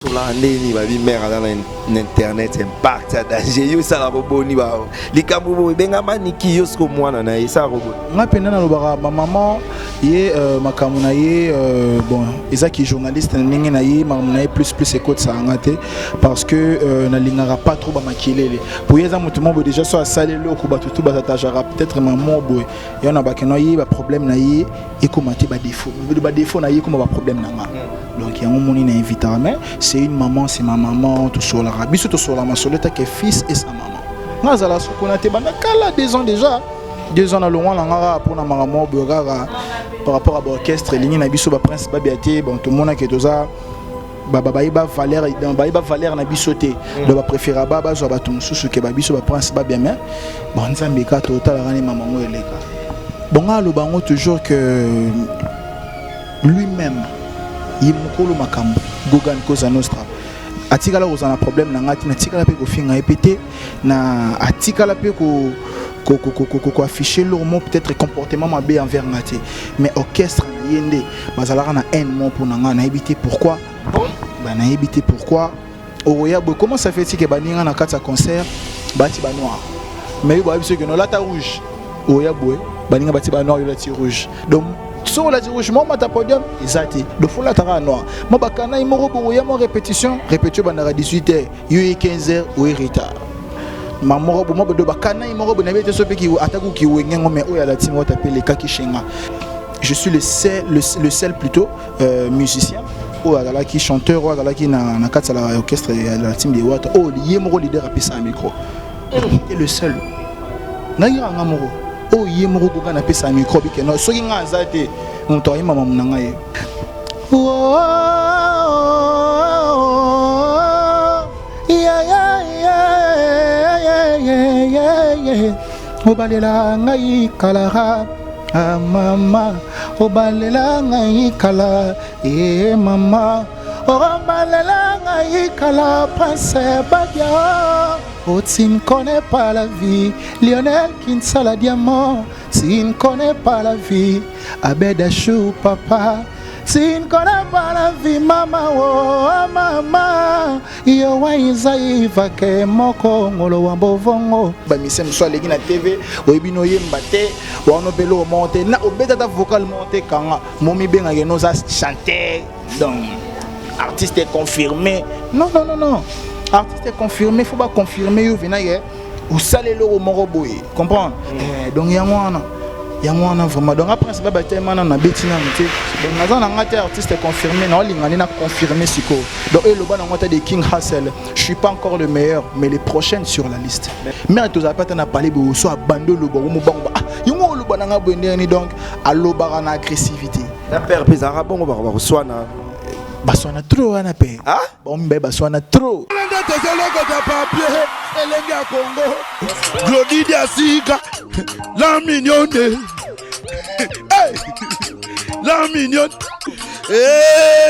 Sur la ni ba bi mère dans l'internet impact ça danger yo ça la robot ni ba li kambo benga maniki yo sko mwana na ça robot nga penda na lobaka ma maman ye makamuna ye bon ezaki journaliste ndenge na ye makamuna ye plus écoute ça ngate parce que na lingara pas trop ba makilele pour yeza mutu mo déjà so asale loko ba tutu ba tajara peut-être maman boy y en a ba keno ye ba problème na ye ekomati ba défaut na ye comme ba problème na nga donc il y a un moment qui invité mais c'est une maman, c'est ma maman, tout sur la rabis, tout sur la masoleta qui est fils et sa maman. Nous allons se connaître pendant 2 ans déjà. 2 ans dans le roi langara pour na maman Burgara par rapport à l'orchestre ligne na biso ba prince babiaté bon tout le monde qui est toza ba Valère dans ba Valère na bisoté donc ba préférer ba zo ba tout mususu ke ba biso ba prince ba bien mais bon nzambe ka total rani maman ngo eleka. Bon alo bango toujours que lui-même il mukolo makambo Gogan Cosa Nostra atikala ozana problème na ngati na tikala pe ko finga épété na atikala pe ko afficher leur mot peut-être comportement mabé envers ngati mais orchestre yende bazalaka na un mot pour nga na éviter pourquoi ba na éviter pourquoi oya bo comment ça fait que baninga na kata concert bati ba noir mais bo biso que no lata rouge oya bo baninga bati ba noir yo lati rouge donc sur la rouge moi mata podium ezati de foula tara noir moi bakana imoro bo ya mo répétition bandara 18h yo 15h ou retard ma moro bo mo do bakana imoro bo na bete so pe ki ataku ki wengengo mais oya la timo tapele kaki shenga je suis le seul plutôt musicien ou ala qui chanteur ou ala qui na kata la orchestre la team de Watt oh lié moro leader a pesa micro et le seul na yanga moro oh yé moko koka na pesa micro bi keno soki nga azate moto ayima mamu na ngai obalela ngai kala mama obalela ngai kala mama obalela ngai kala prince badia. Oh, tu ne connais pas la vie, Lionel Kinsala Diamant. Tu ne connais pas la vie, Abedachou papa. Tu ne connais pas la vie, maman, oh maman. Yo waiza ivake moko ngolo wambovongo. Ba misem so legi na TV, oyebino yembate, wano belo monter, na obeta ta vocal monter kanga. Momi benga yeno za chanter. Donc artiste est confirmé. Non. Artiste est confirmé, faut pas confirmer yo venaye ou salelo au moroboy, comprendre donc yangwana vraiment donc après c'est pas tellement na betina nté donc nazana ngate artiste est confirmé na lingani na confirmé siko donc et le bon ngata de King Hassel je suis pas encore le meilleur mais les prochaines sur la liste mais tous apata na parler bo so abando lo bo mo bango yimo lo bananga bwendeni donc allo barana agressivité la père bizarre bon ba swana baswana trop wana pe ah bon be baswana trop Elenga Congo Glody Asika la mignonne hey la mignonne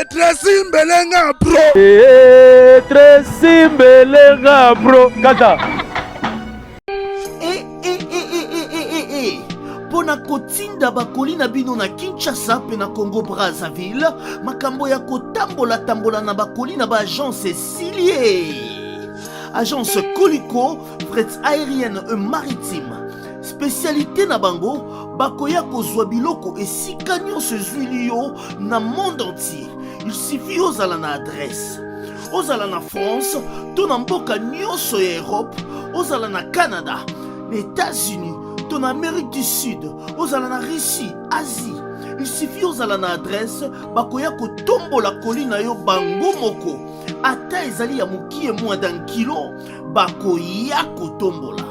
très simbelenga bro kata Pona kotinda bakoli na bino na Kinshasa pe na Congo Brazzaville makambo ya kotambola na bakoli na ba agence Cilier agence Colicot fret aérienne et maritime spécialité na bango bakoya kozwa biloko esika nyonso ezwili yo na monde entier il suffit ozala na adresse ozala na France to na mboka nyonso ya Europe ozala na Canada les États-Unis en Amérique du Sud, ozala na Russie, Asie. Il suffit ozala na adresse, bakoya ko tombo la colline yo bango moko. Ata ezali ya mokie moins d'un kilo, bakoya ko tombola.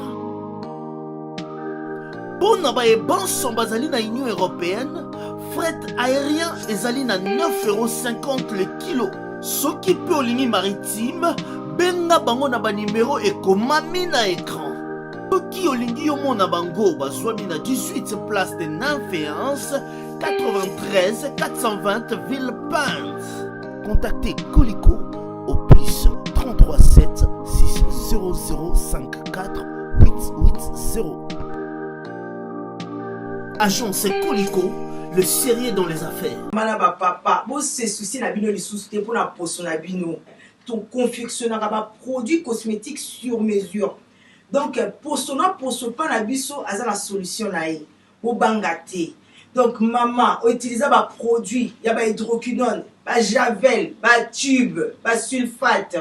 Pona ba ebanso bazali na Union Européenne, fret aérien ezali na 9,50 € le kilo. Soki pe olingi maritime, benga bango na ba numéro ekomami na écran. Qui olingi yo mona bango bazwami na 18 place de Nanféance 93 420 Villepinte. Contactez Colicot au plus 33 7 600 54 880. Agence Colicot, le sérieux dans les affaires. Mana ba papa, bo se souci na bino li souci pour na poso na bino. ton confectionnera ba produit cosmétique sur mesure. Donc pour ce pas na biso aza la solution na ye bo bangate. Donc maman utiliser ba produit ya ba hydroquinone, ba javel, ba tube, ba sulfate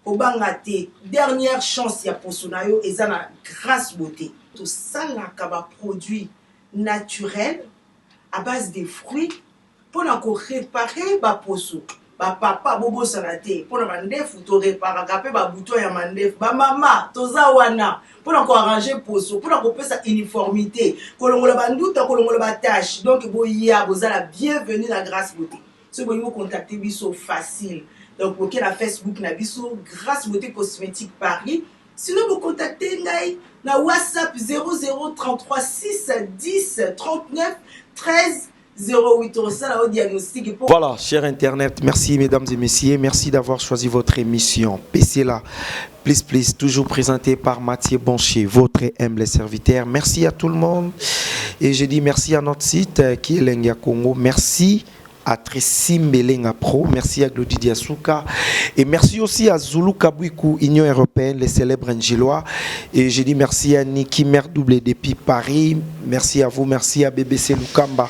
au bangate. Dernière chance ya posona yo eza na grâce beauté. Tout ça là ba produit naturel à base de fruits pour réparer ba poso. Ba papa bobo salate pour na mandefu to réparer kapé ba bouton ya mandefu ba mama toza wana pour na ko arranger poso pour na ko pesa uniformité kolongola banduta kolongola ba tâche donc boya bozala bienvenue na grâce beauté ce boyo contacter biso facile donc OK la Facebook na biso grâce beauté cosmétique Paris sinon vous contactez ngai na WhatsApp 0033 6 10 39 13 08 au diagnostic. Voilà, cher Internet, merci mesdames et messieurs, merci d'avoir choisi votre émission. PC là, please, toujours présenté par Mathieu Boncher, votre humble serviteur. Merci à tout le monde et je dis merci à notre site qui est Lenga Congo. Merci à Tracy Mbelenga Pro, merci à Glody Diasuka et merci aussi à Zulu Kabwiku, Union Européenne, les célèbres Angelois. Et je dis merci à Niki Merdouble depuis Paris, merci à vous, merci à BBC Lukamba,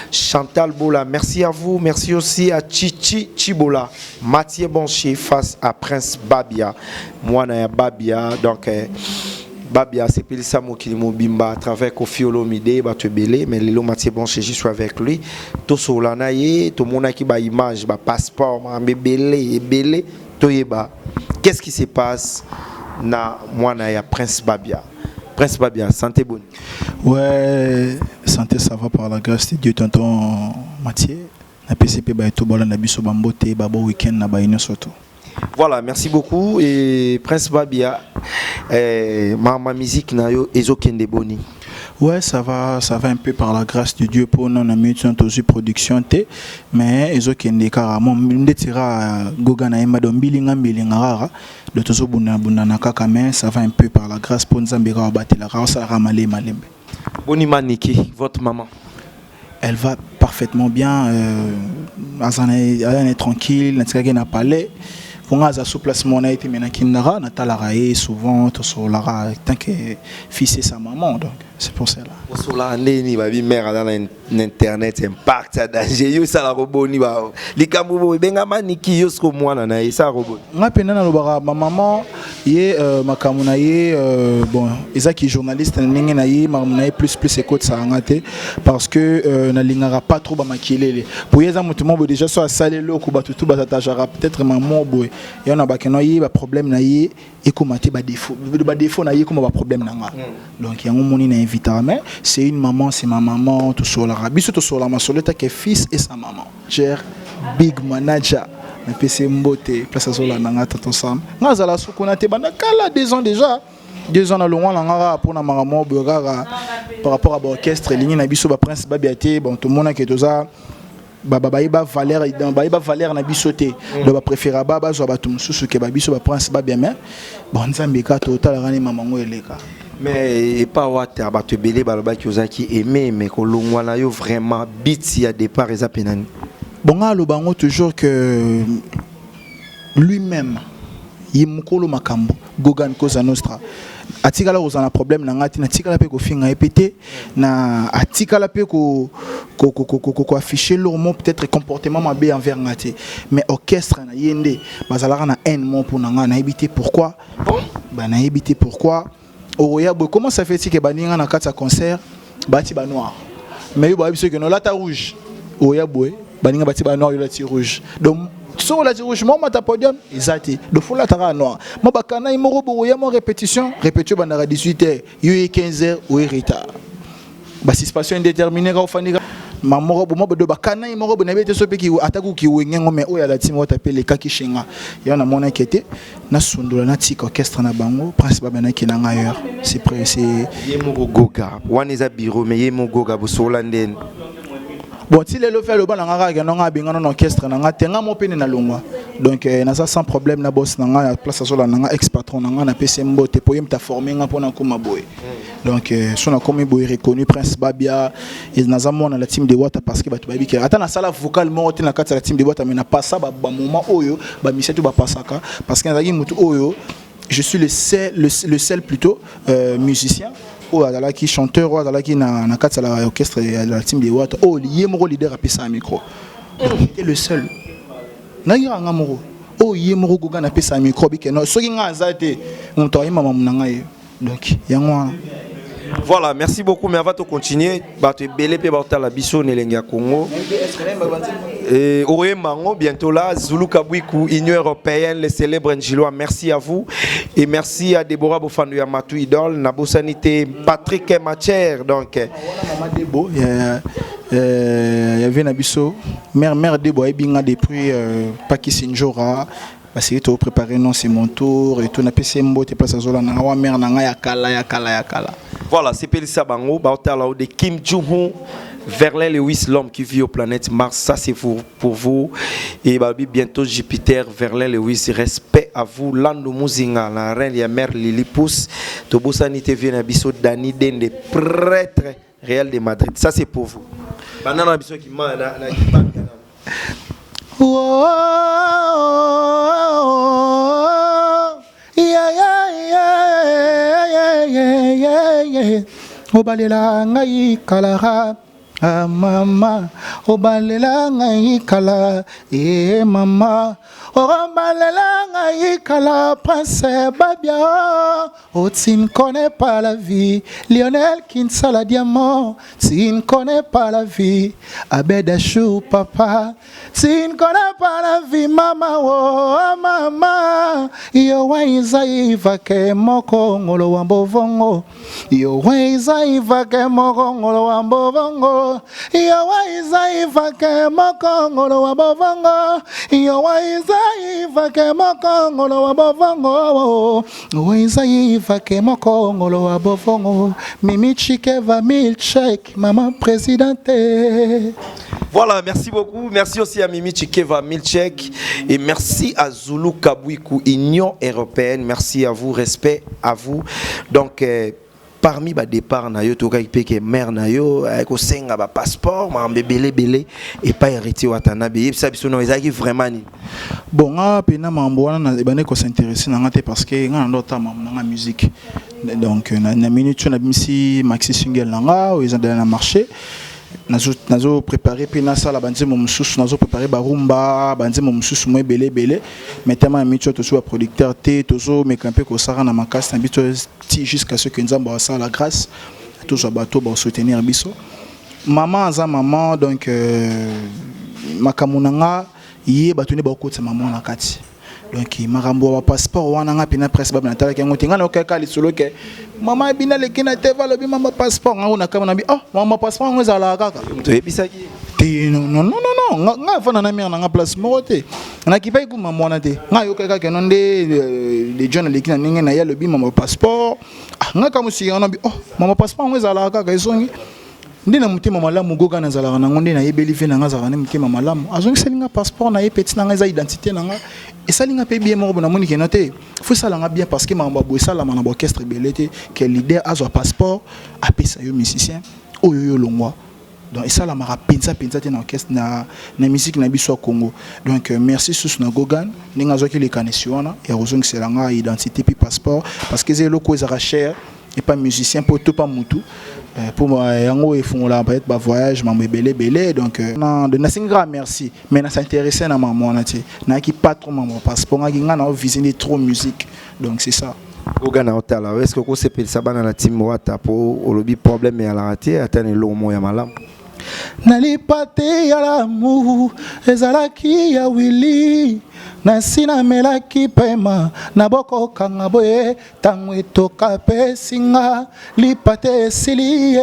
Chantal Bola, merci à vous, merci aussi à Chichi Chibola, Mathieu Boncher face à Prince Babia, moi na Babia, donc Babia, c'est Pélissa Mokilimo Bimba à travers Kofi Olomide, Batebele, mais Lilo Mathieu Boncher, je suis avec lui. Tout cela, tout le monde qui a image, passeport, Belé, Toyeba. Qu'est-ce qui se passe na moi na Prince Babia? Prince Babia, santé bonne. Ouais, santé ça va par la grâce de Dieu, tonton Mathieu. Na PCP ba to bola na biso bambote babo week-end na ba inosoto. Voilà, merci beaucoup. Et Prince Babia, ma musique na yo ezokende boni. Ouais, ça va un peu par la grâce de Dieu pour nous on a mis une production té mais ezokende carrément ndetira goga na yema dombilinga rara de tozo bunda na kaka mais ça va un peu par la grâce pour Nzambe ka batela ka ça ramale malembe. Boni Maniki, votre maman. Elle va parfaitement bien, elle est tranquille, elle n'a pas l'air. On a sous placement on a été maintenant Natala souvent tout sur Lara tant que fils et sa maman donc c'est pour ça là. Sur la ni babi mère dans internet impact ça danger yo ça la roboni ba likambo benga maniki yo sko mwana na ça robot. Nga pena na lobara ma maman ye makamuna ye bon ezaki journaliste ningi na ye makamuna ye plus écoute ça ngate parce que na lingara pas trop ba makilele pour yeza mutumo bo déjà so asalelo ko batutu batajara peut-être maman boy et on a bakeno ye ba problème na ye et comment ba défaut na ye comme ba problème na nga donc yango moni na invita mais c'est une maman c'est ma maman tout sur la rabiso tout sur la masoleta que fils et sa maman cher big manager na PC Mbote place à zola na nga tonton Sam nga zala sukuna te bana kala 2 ans déjà 2 ans na longwa na nga pour na maman bogara par rapport à l'orchestre ligne na biso ba Prince Babiaté bon tout monde qui toza ba valeur na bisoté do ba préféra ba zo ba tum susu ke ba biso ba Prince Babiamé bon Nzambe ka total rani mamango eleka mais pas wata ba te belé baloba ki ozaki aimé mais ko longwa na yo vraiment beat ya départ eza penani bon alo bango toujours que lui-même yimukolo makambo gogan koza nostra atikala ozana problème na ngati na tikala pe ko finga epete na atikala pe ko afficher lourement peut-être comportement mabe envers ngati mais orchestre na yende bazalaka na haine mon pour nga na éviter pourquoi ba na éviter pourquoi oya boy comment ça fait que baninga na kata concert bati ba noir mais yo ba biso que no lata rouge oya boy baninga bati ba noir yo lati rouge donc sur la rouge moi ta podium exact de foula tara noir moi bakana imoro bo ya mo répétition bandara 18h yo 15h ou retard ba suspension indéterminée ka ofani mamoro bo mo do bakana imoro bo na bete so pe ki ataku ki wengengo mais oya la timo tapele ka kishinga ya na mona kete na sundola na tika orchestre na bango Prince Babana ki na ailleurs c'est près c'est yemo goga waniza bureau mais yemo goga bo solanden. Bon, si les fait le bon en orchestre, na longwa. Donc, na ça sans problème na boss na place à la ex patron na PC Mbote pour y me ta former pour na kuma boy. Donc son a comme boy reconnu Prince Babia et nazamo na la team de Wata parce que ba tubabi ke ata na sala vocalement na kati la team de Wata mais na pas ça ba moment oyo ba misetu ba pasaka parce que nazaki mutu oyo je suis le seul plutôt musicien ou à qui chanteur ou à qui na kati la orchestre la team de Wata oh lié mon leader a pissé un micro j'étais le seul na ira ngamoro oh yé mon goga na pissé un micro bi ke no so nga zate on to yima mamu ngai donc yango. Voilà, merci beaucoup. Mais avant de continuer, tu es belé pour la biso Nelenga Congo. Et Oye Mango, bientôt là, Zulu Kabwiku, Union Européenne, les célèbres Njilois. Merci à vous. Et merci à Deborah Bofanu Yamatou Idol, Nabo Sanité, Patrick Macher. Donc, il y avait Nabiso, mère Debo, Ebinga depuis Paki Sinjora. Parce que tu as préparé non c'est mon tour et tout na pc mbo te place zola na wa mère na nga ya kala. Voilà, c'est Pelissa Bango, Baotala de Kim Jong-un, Verlin Lewis, l'homme qui vit au planète Mars, ça c'est pour vous. Et Babi bientôt Jupiter, Verlin Lewis, respect à vous. Lando Muzinga, la reine ya mère Lily Pousse, Tobo Sanité vient Bisso Dani Dende, prêtre réel de Madrid. Ça c'est pour vous. Banana Bisso qui m'a Obalela ngai kalara mama obalela ngai kala mama obalela ngai kala prince Babia oh tu ne connais pas la vie Lionel Kinsala Diamant tu ne connais pas la vie Abedachou papa tu ne connais pas la vie mama oh mama yo waiza ivake moko ngolo wambovongo yo waiza ivake moko ngolo wambovongo yo waiza ivake moko ngolo wambovongo yo waiza ivake moko ngolo wambovongo waiza ivake moko ngolo wambovongo Mimi Chikeva Milchek maman présidente. Voilà, merci beaucoup. Merci aussi à Mimi Chikeva Milchek et merci à Zulu Kabwiku, Union Européenne. Merci à vous, respect à vous. Donc, parmi les départs, nayo to que mère nayo avec osenga ba passeport, ma belé et pas héritier watanabe. Ça biso no ezaki vraiment ni. Bon, pena mambo wana na bane ko s'intéresser na ngate parce que ngana ndota mambo na musique. Donc na minute na bimisi maxi single nanga ou ils ont dans le marché. Nazo préparé pena ça la banze mo mususu nazo préparé barumba banze mo mususu mo belé mais tellement mitcho to soit producteur té tozo me camper ko sara na makasi na bito ti jusqu'à ce que nzamba ça la grâce tous bateau ba soutenir biso maman za maman donc makamunanga yé batuni ba ko maman na kati donc marambo wa passeport wana nga pina presse ba na tala ke ngotinga na okaka lisolo ke mama bina lekina te va lobi mama passeport nga na kama na bi oh mama passeport ngo zala kaka to ebisaki non nga fana na mère na nga place moté na kipai ku mama wana te nga yokaka ke non de les jeunes lekina ninga na ya lobi mama passeport nga kama si nga bi oh mama passeport ngo zala kaka isongi ndina mutima malamu goga na zala na ngonde na yebeli fe na nga zala na mutima malamu azongi selinga passeport na ye petit na nga za identité na nga et ça linga pe bien mo na moni ke noté faut ça la bien parce que mamba bo ça la na orchestre belete que leader a son passeport a pesa yo musicien oyo longwa donc et ça la mara pensa na orchestre na musique na biso Congo donc merci sous na gogan ninga zo ki le kanesiona et rozongi selanga identité puis passeport parce que c'est loko za cher et pas musicien pour tout pas mutu pour moi yango ils font là peut-être voyage maman belé donc non de nasingra merci mais na s'intéresser na maman na ti na qui pas trop maman passeport nga na visiter trop musique donc c'est ça ogana otala est-ce que ko sepel sabana na team wata po olobi problème ya la raté atane lo mo ya malamu nalipate ya l'amour ezalaki ya wili nasina melaki pema naboko kanga boye tango etoka pesinga lipate esili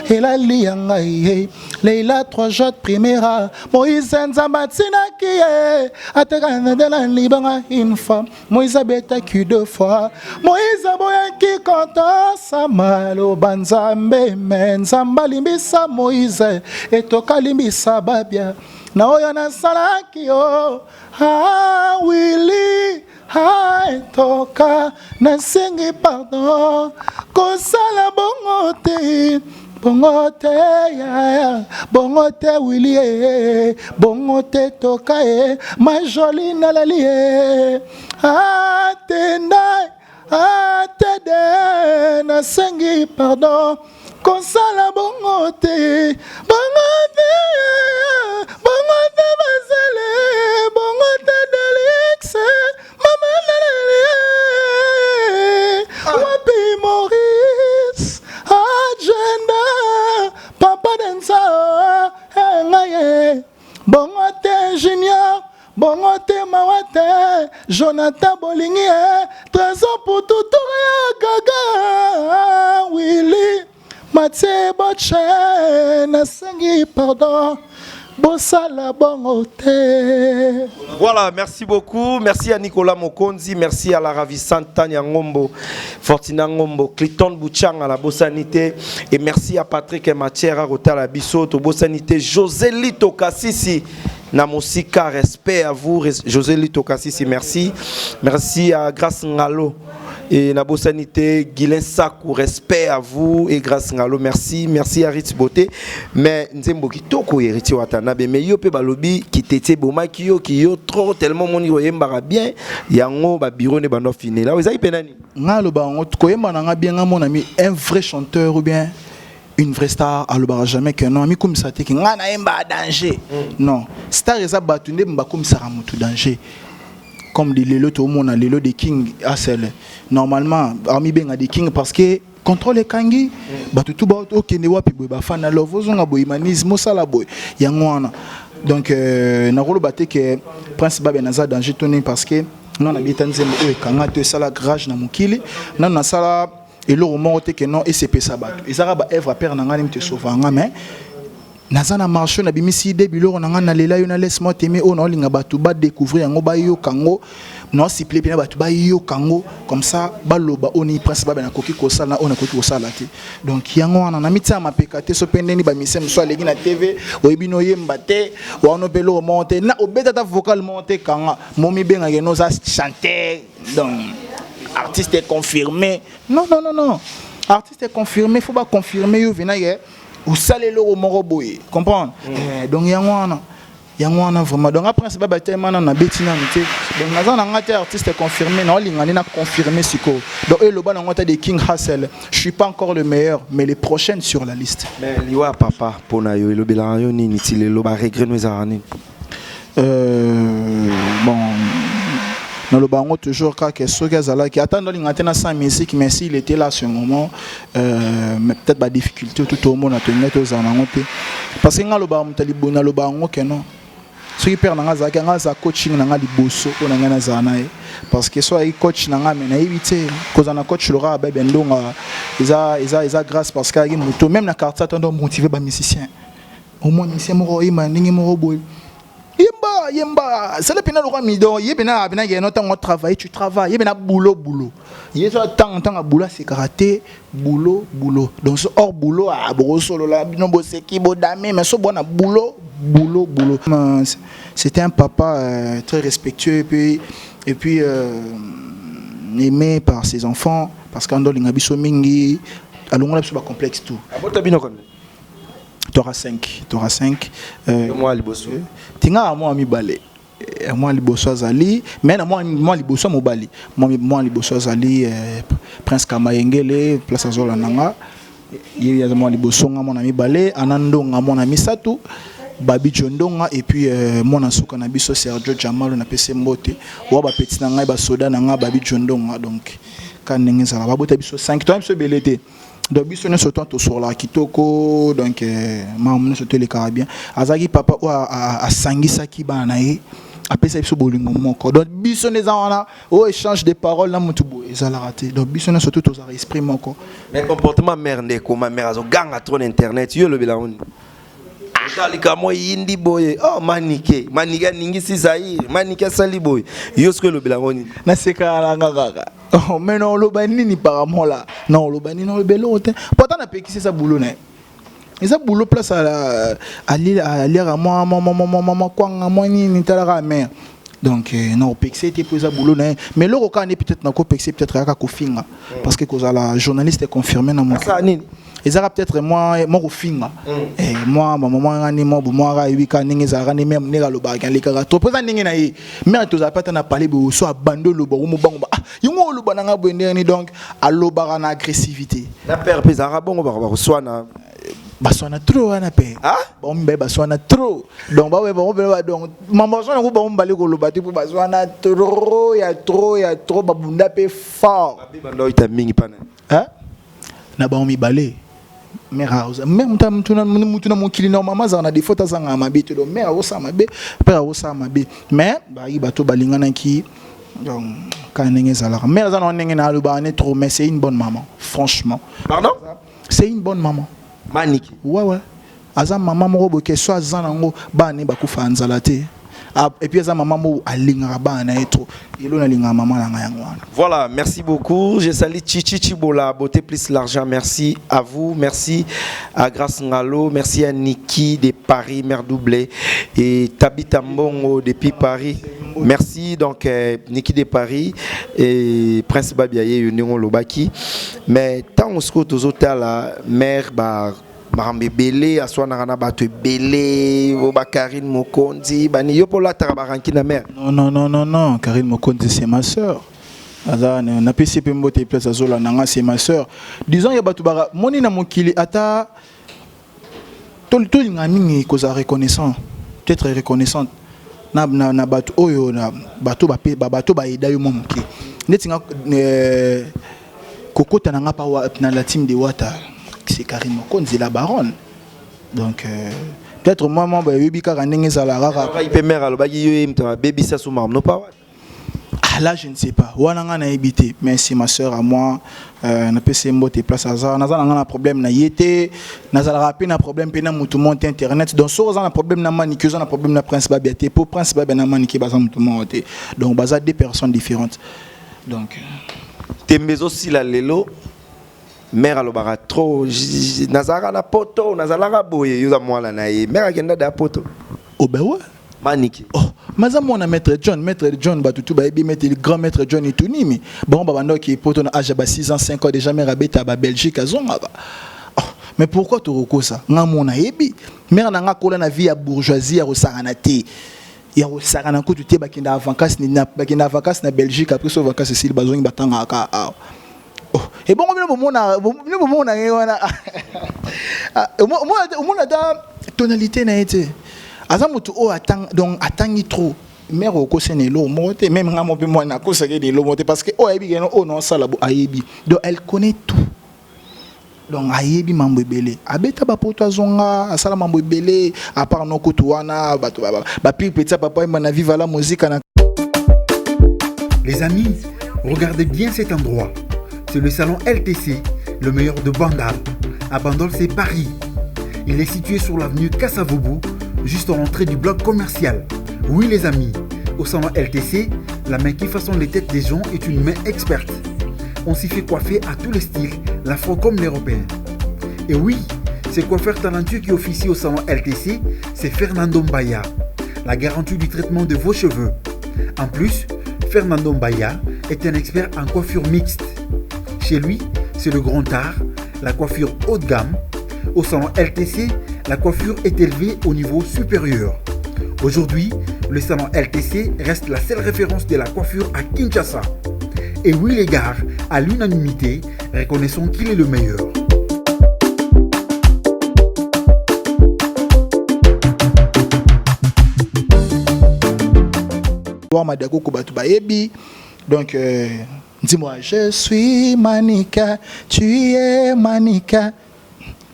elali yanga leila 3 jours primera Moïse nzamba tinaki atekana de la libanga une fois Moïse betaki 2 fois Moïse boyaki konto samalo banzambe menzamba limbisa Moïse etoka limbisa babia na oyo na salaki yo Willy toka nasengi pardon kosala bongo te ya bongo te Willie bongo te toka ma jolie nalali atenda atede nasengi pardon kosala bongo te bazele bongo te delix mama nalali wapi Maurice agenda papa densa ngaye bongo te junior bongo te mawate Jonathan bolingi trésor pour tout gaga Willy Mathieu Boche nasengi pardon bosala bongo te. Voilà, merci beaucoup. Merci à Nicolas Mokonzi, merci à la ravissante Tania Ngombo, Fortina Ngombo, Cliton Bouchang à la Bossanité et merci à Patrick et Mathieu à Rotala Bissoto, Bossanité, José Lito Kassisi. Namosika, respect à vous, José Lito Kassisi, merci. Merci à Grace Ngalo et Nabo Sanité, Guilain Sakou, respect à vous et Grace Ngalo, merci. Merci à Ritz Beauté. Mais Nzembo ki toko héritier Watanabe, mais yo pe balobi ki tete boma ki yo trop tellement mon yo yembara bien, yango ba bureau ne bando fini. Là, vous avez penani. Ngalo ba ngo ko yembana nga bien mon ami, un vrai chanteur ou bien une vraie star à l'obara jamais que non ami comme ça te ki nga na yemba danger. Non, star eza batunde mba comme ça ramutu danger. Comme des lélo tout le monde a lélo des King Asel. Normalement, armi benga des King parce que contrôle kangi, batutu ba ok ne wapi boy ba fan na love ozonga boy manisme sala boy yangwana. Donc na rolo baté que prince ba benaza danger toné parce que non na bitanzemo e kanga to sala garage na mukili non na sala et le moment que non et c'est pesa bato. Ezara ba œuvre père na ngani mte sauvanga mais nazana marché na bimisi de biloko nanga na lela yo na laisse-moi t'aimer on linga batu ba découvrir yango ba yo kango non siple pina batu ba yo kango comme ça baloba oni prince ba na koki ko sala on koki ko sala te donc yango wana na mitia mapekate so pendeni ba mise mso alegi na TV oyebino yemba te wa no pelo monter na obeta ta vocal monter kanga momi benga ke no za chanter donc artiste est confirmé non artiste est confirmé faut pas confirmer yo vena ye ou salé le moro boy comprendre donc yangwana vraiment donc après c'est pas tellement na betina nité donc nazana ngate artiste confirmé na lingani na confirmé siko donc et le bon ngata de King Hustle je suis pas encore le meilleur mais les prochaines sur la liste mais liwa papa pona yo le bilan ni nitile lo ba regret nous arani bon dans le bango toujours que ce gars-là qui attend dans l'ingénieur sans musique mais s'il était là à ce moment mais peut-être pas difficulté tout au monde à tenir aux anangote parce que dans le bango talibo dans le bango que non ce qui perd dans la coaching dans la liboso on a na zanae parce que soit coach na nga mais na éviter cause on a coach Laura bendonga isa grâce parce que moto même na carte attendant motiver ba musicien au moins musicien mo ima ningi mo boy yemba c'est le pina le midon yebena abina yeno tant travail tu travailles yebena boulot yeso tant à boulot c'est karaté boulot donc hors boulot à brosolo la bino bosse ki bodame mais so bona boulot c'était un papa très respectueux et puis aimé par ses enfants parce qu'ando linga biso mingi alongola biso ba complexe tout abota bino comme T'auras 5 moi liboso tinga moi mi balé moi liboso azali mais moi liboso mobali moi liboso azali prince Kamayengele place azola nanga il y a moi liboso nga mi balé anando nga mon ami Satu Babi Jondonga et puis mon asuka na biso Sergio Jamal na pese mbote wa ba petit nanga ba soda nanga Babi Jondonga donc kan nengeza ba bota biso 5 toi biso belete donc biso ne sautant sur la kitoko donc maman sauter les carabins azaki papa a sangisa ki banae apesa biso bolingo moko donc biso ne zawana o échange de paroles na mutubo ezala raté donc biso ne sauter to za esprit moko mais comportement merde comme ma mère azo ganga trop internet yo le bilaoni Kalika moi yindi boy oh manike ningi sisayi manike sali boy yo ce que le bilaoni na sekala ngaka oh mais non le bani ni par là non le bani non le belo pourtant na pe qui c'est ça boulot né ils a boulot place à lire à moi kwanga moi ni tala mère Donc non pexé était pour ça boulot mais le record est peut-être na ko pexé peut-être à kofinga parce que cause la journaliste est confirmé dans mon ça nini et ça peut-être moi kofinga et moi maman ngani moi ra 8 ans ningi za ngani même nega lo ba kan le kara to poza ningi na yi mais to za pata na parler bo so abando lo ba mo bango ba yingo lo ba na ngabwende ni donc allo ba na agressivité la père pezara bongo ba so na baswana trop wana pe bon be baswana trop donc ba we ba donc maman so na ko ba mbali ko lo ba ti pour baswana trop ya trop babunda pe fort ba ndo ita mingi pana na ba mi balé mère house même mutuna mokili na mama za na des fautes za ngama bitu do mère osa mabe père osa mabe mais ba yi bato balingana ki donc quand nenge zala mère za na nenge na lo ba ne trop mais c'est une bonne maman franchement pardon c'est une bonne maman maniki ouais aza maman moko boke so aza nango ba ne ba kufa nzala te et puis aza maman mo alinga ba na etro ilo na linga maman na yango wana. Voilà, merci beaucoup. Je salue Chichi Chibola, Beauté plus l'argent. Merci à vous, merci à Grace Ngalo, merci à Niki de Paris, Mère Doublé et Tabita Mbongo depuis Paris. Merci donc Niki de Paris et Prince Babiaye Union Lobaki. Mais tant on se côte aux hôtels, Mère Bar. Marambe belé aswana kana bato belé oba Karine Mokonzi bani yopola tarabaranki na mère. Non, Karine Mokonzi c'est ma sœur. Aza na pesi pembo te place azola nanga c'est ma sœur. Disons ya bato bara moni na mokili ata tol ngami koza reconnaissant peut-être reconnaissante na bato oyo na bato ba eda yo momoki. Netinga kokota nanga pa na la team de Wata. C'est Karine Mokonzi la baronne. Donc peut-être moi baby ka ndenge za la rara il peut mère alobaki yo imta baby ça sous marme non pas. Ah là je ne sais pas. Wana nga na habité mais c'est ma sœur à moi na pese mbote place azar na za na problème na yete na za la rapé na problème pe na mutu monte internet donc so za na problème na maniki na problème na prince babiate pour prince babia na maniki baza mutu monte donc baza deux personnes différentes. Donc tembezo si la lelo mère alobara trop nazara na poto nazala boye yuza mwala na ye mère akenda da poto obewa maniki maza mona maître John batutu ba ebi maître grand maître John itunimi bon baba ki poto na âge ba 6 ans 5 ans déjà mère abeta ba Belgique azonga ba mais pourquoi tu rekosa nga mona ebi mère na nga kola na vie ya bourgeoisie ya rosarana te ya rosarana ko tu te bakinda vacances na Belgique après so vacances ici bazongi batanga ka et bon on a tonalité na été azamutu o attend donc attangi trop mère ko senelo monte même nga mo pe moi na ko sake de lo monte parce que o ebi geno o non sala bo ayebi donc elle connaît tout donc ayebi mambo belé abeta ba poto azonga asala mambo belé à part no kutu wana bato ba pi petit papa na viva la musique na. Les amis, regardez bien cet endroit. C'est le salon LTC, le meilleur de Bandal. À Bandol, c'est Paris. Il est situé sur l'avenue Kassavoubou, juste à l'entrée du bloc commercial. Oui les amis, au salon LTC, la main qui façonne les têtes des gens est une main experte. On s'y fait coiffer à tous les styles, l'afro comme l'européen. Et oui, ce coiffeur talentueux qui officie au salon LTC, c'est Fernando Mbaya, la garantie du traitement de vos cheveux. En plus, Fernando Mbaya est un expert en coiffure mixte. Chez lui, c'est le grand art, la coiffure haut de gamme. Au salon LTC, la coiffure est élevée au niveau supérieur. Aujourd'hui, le salon LTC reste la seule référence de la coiffure à Kinshasa. Et oui les gars, à l'unanimité, reconnaissons qu'il est le meilleur. Donc dis-moi, je suis Manika, tu es Manika.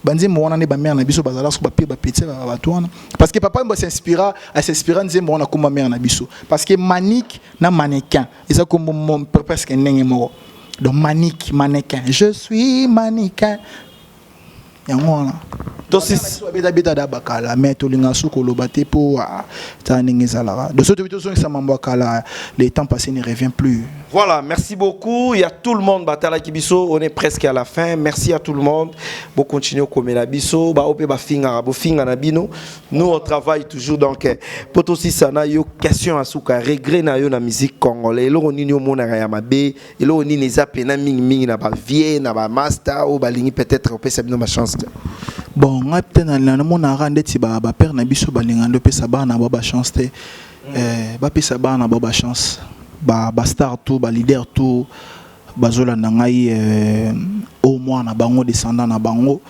Bandi mo wana ne ba mère na biso bazala so ba pe ba petit ba toana parce que papa mba s'inspira nzembo wana kuma mère na biso parce que Manik na mannequin eza comme mon presque ndenge moko donc Manik mannequin je suis mannequin yango wana Tosis beta da bakala mais to linga su ko lobate pour ta ningezala de ce to ça mambo kala le temps passé ne revient plus. Voilà, merci beaucoup. Il y a tout le monde Batala Kibiso, on est presque à la fin. Merci à tout le monde. Bon continuer comme la biso, ba opé ba finga, bo finga na bino. Nous on travaille toujours donc poto si sana yo question asuka regret na yo na musique congolaise. Lo oni nyo mona ya mabe, lo oni neza pena mingi na ba vie na ba master ou ba lingi peut-être opé ça bino ma chance. Bon, nga peut-être na mona rande ti ba père na biso ba linga ndo pesa ba na ba chance te. Ba pesa ba na ba chance. Ba star tout ba leader tout bazola na ngai au moins na bango descendant na bango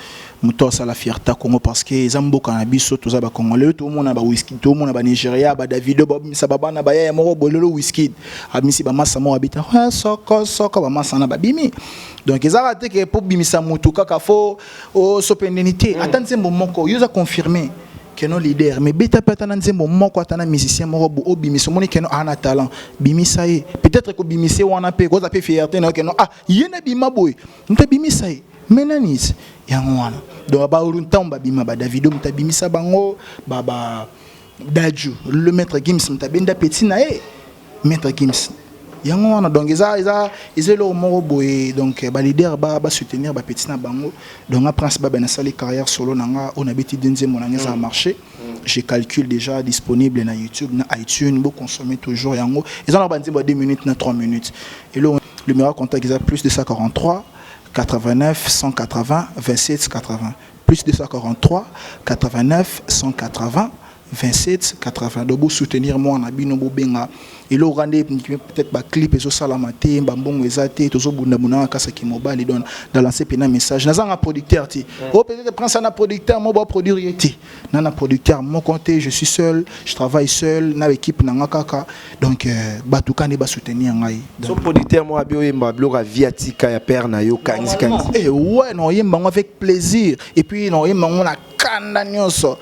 muto sa la fierté Congo parce que zamboka na biso to za ba congolais tout monde na ba whisky tout monde na ba Nigeria ba Davido ba misa baba na ba ya moko bolelo whisky amisi ba masa mo habita soko ba masa na ba bimi donc ezala te que pour bimisa mutu kaka fo o sopendenité attendre moko yo za confirmer que nos leaders mais beta patana nzembo moko atana musicien moko bo obimisa moni que no ana talent bimisa ye peut-être que bimisa wana pe ko za pe fierté no que no yena bima boy nta bimisa ye menanis yango wana donc ba urunta bima ba Davido mta bimisa bango baba Daju le maître Gims mta benda petit na ye maître Gims yango wana donc ils le moko boy donc ba leader ba soutenir ba petit na bango donc après ça ba na sali carrière solo nanga on habite denzemo nanga ça a marché je calcule déjà disponible na YouTube na iTunes vous consommez toujours yango ils ont ba 2 minutes na 3 minutes et le numéro contact est plus de 143 89 180 27 80 plus de 143 89 180 27 80 donc vous soutenir moi na bino bobenga et le rendre peut-être ba clip et ça la matin ba mbongo ezate tozo bunda buna kasa ki mobile don dans lancer pena message na un producteur ti peut-être prendre ça na producteur moi ba produire yeti na producteur mon compte je suis seul je travaille seul na équipe na kaka donc ba tukane ba soutenir ngai son producteur moi bio yemba bloga viatika ya père na yo kanzi et ouais non yemba avec plaisir et puis non yemba on a kanda nyonso.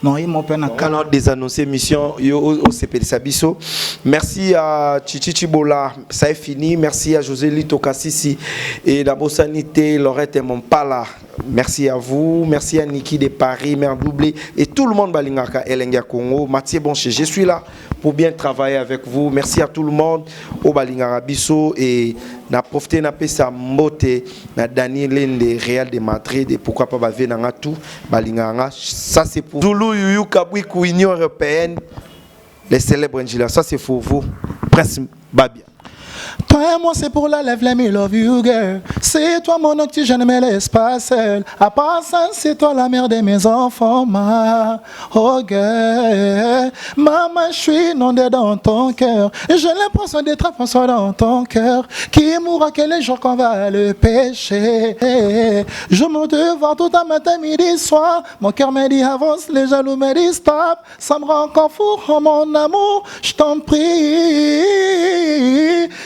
Non, il m'a on a désannoncé mission au CPD Sabiso. Merci à Chichi Chibola, ça est fini. Merci à José Lito Kassisi et la Sanité, Laurette et Montpala. Merci à vous. Merci à Niki de Paris, Mère Doublé et tout le monde Balingaka Elenga Congo. Mathieu Bonché, je suis là pour bien travailler avec vous. Merci à tout le monde au Balingara Bisso et na profité na pesa mbote na Daniel Lende Real de Madrid et pourquoi pas ba venanga tout Balingara. Ça c'est pour Zulu Yuyu Kabwiku Union européenne les célèbres Angela. Ça c'est pour vous. Prince Babia. Toi et moi c'est pour la lève, let me love you girl. C'est toi mon oxygène, ne me laisse pas seul. À part ça, c'est toi la mère de mes enfants, ma oh girl. Maman, je suis inondé dans ton cœur. J'ai l'impression d'être un François dans ton cœur. Qui mourra que les jours qu'on va le pécher. Je me devant tout un matin, midi, soir. Mon cœur me dit avance, les jaloux me disent stop. Ça me rend encore fou, oh mon amour, je t'en prie.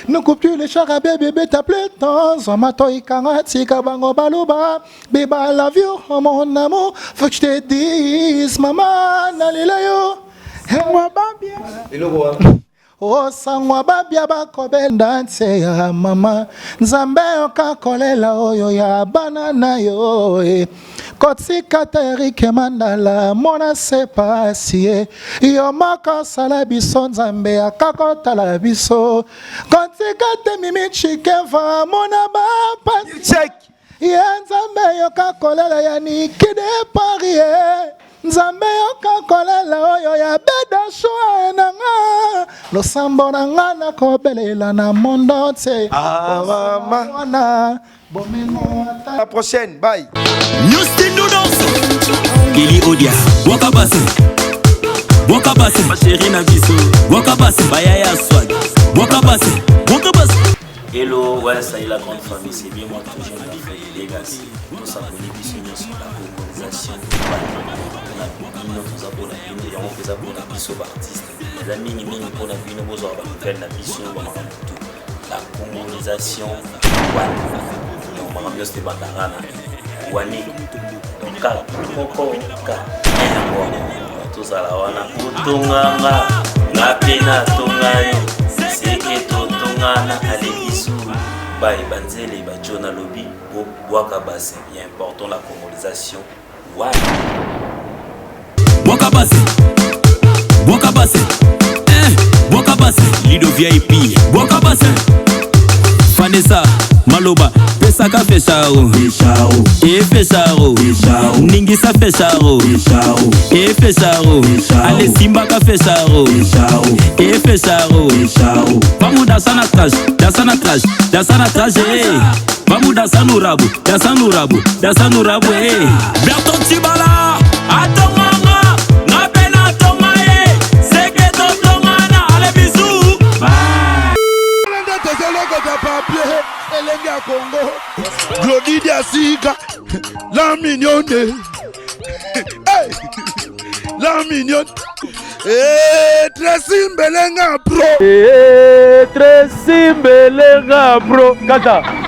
Ne coupe-tu les chars à bébé, t'as plus de temps. Zamato ikarati kabango baluba. Bébé, I love you, oh mon amour. Faut que je te dise, maman, nalila yo. Moi, babia. Oh, sangwa babia bakobenda nse ya mama. Nzambe okakolela oyo ya banana yo. Kotsi katerike mandala mona se pasie yo maka sala biso nzambe akakota la biso kotsi kate mimi chikeva mona ba pasi check ya nzambe yo kakolela ya nikide parie nzambe yo kakolela oyo ya beda shoa nanga losambo nanga na kobelela na mondo te mama la prochaine, bye. Nous nous dansons. Kili Odia, Wakabase, Wakabase, ma chérie Nabiso, Wakabase, Bayaya Swag, Wakabase, Wakabase. Hello, ouais, ça y est la grande famille, c'est bien moi toujours la famille Legacy. Nous sommes abonnés sur la colonisation. On a nous abonnés, et on fait abonner Bisso artiste. Les amis, nous pour la vie, nous avons fait la Bisso, la colonisation. Mamamio ste batangana wani ka koko ka tozala wana utunganga ngapena tungayo seke totungana alebisu bai banzele bajona lobby Wakabase. Il est important la colonisation Ouais. Boka Basse, Boka Basse, Lido VIP, Boka Basse, Vanessa, Maloba, Pesaka Fecharo, Fecharo, Ningisa Fecharo, Fecharo, Ale Simbaka Fecharo, Fecharo, vamos dançar na traje, vamos dançar no rabo, Berton Tibala, Atomama, na pena tomae, Seketo Tomana, ale bisou, Elenga Congo, Glodidi Asika, la mignonne, hey, la mignonne, Tracy Mbelenga Pro, Tracy Mbelenga Pro, Kata.